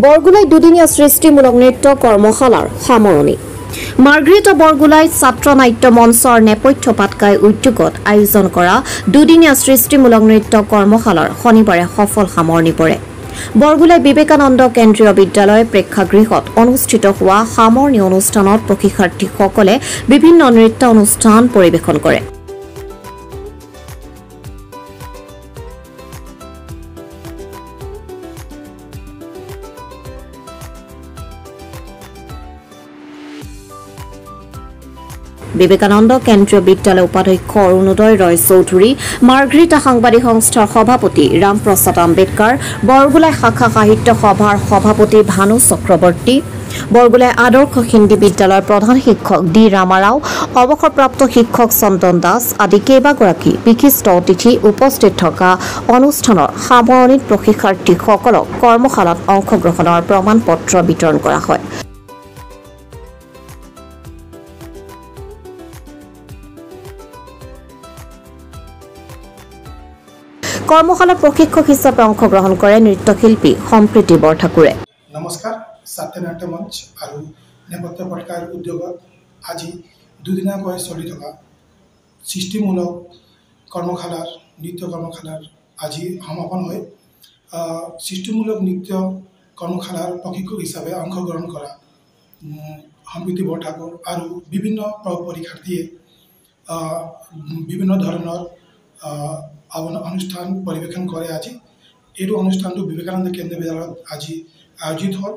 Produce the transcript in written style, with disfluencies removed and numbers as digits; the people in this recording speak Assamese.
বৰগুলাই দুদিনীয়া সৃষ্টিমূলক নৃত্য কৰ্মশালাৰ সামৰণি। মাৰ্গ্ৰেটা বৰগুলাই ছাত্ৰ নাট্য মঞ্চৰ নেপথ্য পাটকাই উদ্যোগত আয়োজন কৰা দুদিনীয়া সৃষ্টিমূলক নৃত্য কৰ্মশালাৰ শনিবাৰে সফল সামৰণি পৰে। বৰগুলাই বিবেকানন্দ কেন্দ্ৰীয় বিদ্যালয় প্ৰেক্ষাগৃহত অনুষ্ঠিত হোৱা সামৰণি অনুষ্ঠানত প্ৰশিক্ষাৰ্থীসকলে বিভিন্ন নৃত্য অনুষ্ঠান পৰিৱেশন কৰে। বিবেকানন্দ কেন্দ্ৰীয় বিদ্যালয় উপাধ্যক্ষ অৰুণোদয় ৰয় চৌধুৰী, মাৰ্গ্ৰেটা সাংবাদিক সংস্থাৰ সভাপতি ৰামপ্ৰসাদ আম্বেদকাৰ, বৰগুলাই শাখা সাহিত্য সভাৰ সভাপতি ভানু চক্ৰৱৰ্তী, বৰগুলাই আদৰ্শ হিন্দী বিদ্যালয়ৰ প্ৰধান শিক্ষক ডি ৰামাৰাও, অৱসৰপ্ৰাপ্ত শিক্ষক চন্দন দাস আদি কেইবাগৰাকী বিশিষ্ট অতিথি উপস্থিত থকা অনুষ্ঠানৰ সামৰণিত প্ৰশিক্ষাৰ্থীসকলক কৰ্মশালাত অংশগ্ৰহণৰ প্ৰমাণ পত্ৰ বিতৰণ কৰা হয়। কৰ্মশালাত প্ৰশিক্ষক হিচাপে অংশগ্ৰহণ কৰে নৃত্যশিল্পী সম্প্ৰীতি বৰঠাকুৰে। নমস্কাৰ, সত্যনাট্য মঞ্চ আৰু নেপথ্য পাটকাৰ উদ্যোগত আজি দুদিনীয়াকৈ চলি থকা সৃষ্টিমূলক কৰ্মশালাৰ নৃত্য কৰ্মশালাৰ আজি সমাপন হয়। সৃষ্টিমূলক নৃত্য কৰ্মশালাৰ প্ৰশিক্ষক হিচাপে অংশগ্ৰহণ কৰা সম্প্ৰীতি বৰঠাকুৰ আৰু বিভিন্ন পৰীক্ষাৰ্থীয়ে বিভিন্ন ধৰণৰ অনুষ্ঠান পৰিৱেশন কৰে। আজি এইটো অনুষ্ঠানটো বিবেকানন্দ কেন্দ্ৰীয় বিদ্যালয়ত আজি আয়োজিত হ'ল।